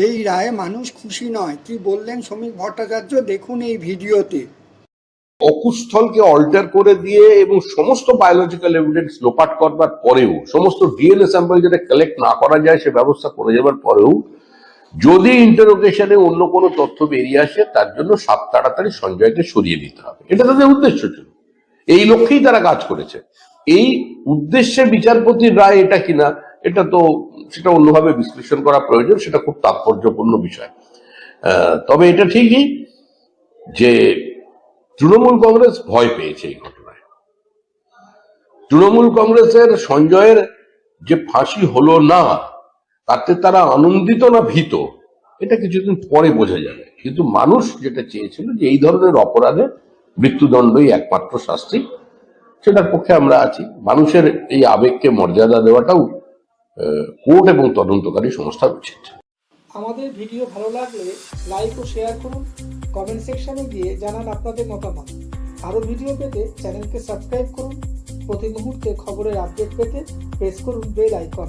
এই রায়ে মানুষ খুশি নয়, কি বললেন শ্রমিক ভট্টাচার্য, দেখুন এই ভিডিওতে। অকুস্থলকে অল্টার করে দিয়ে এবং সমস্ত বায়োলজিক্যাল এভিডেন্স লোপাট করবার পরেও, সমস্ত ডিএনএ স্যাম্পল যেটা কালেক্ট না করা যায় সে ব্যবস্থা করে যাবার পরেও যদি ইন্টারোগেশনে অন্য কোনো তথ্য বেরিয়ে আসে, তার জন্য সাত তাড়াতাড়ি সঞ্জয়কে সরিয়ে দিতে হবে, এটা তাদের উদ্দেশ্য ছিল। এই লক্ষ্যেই তারা কাজ করেছে। এই উদ্দেশ্যে বিচারপতির রায় এটা কিনা, এটা তো সেটা অন্যভাবে বিশ্লেষণ করা প্রয়োজন, সেটা খুব তাৎপর্যপূর্ণ বিষয়। তবে এটা ঠিকই যে তৃণমূল কংগ্রেস ভয় পেয়েছে এই ঘটনায়। তৃণমূল কংগ্রেসের সঞ্জয়ের যে ফাঁসি হলো না, তাতে তারা আনন্দিত না ভীত, এটা কিছুদিন পরে বোঝা যাবে। কিন্তু মানুষ যেটা চেয়েছিল যে এই ধরনের অপরাধে মৃত্যুদণ্ডই একমাত্র শাস্তি, সেটার পক্ষে আমরা আছি। মানুষের এই আবেগকে মর্যাদা দেওয়াটাও কোর্ট এবং তদন্তকারী সংস্থার উচিত। আমাদের ভিডিও ভালো লাগলে লাইক ও শেয়ার করুন, কমেন্ট সেকশনে গিয়ে জানান আপনাদের মতামত। আরও ভিডিও পেতে চ্যানেলকে সাবস্ক্রাইব করুন। প্রতি মুহূর্তে খবরের আপডেট পেতে প্রেস করুন বেল আইকন।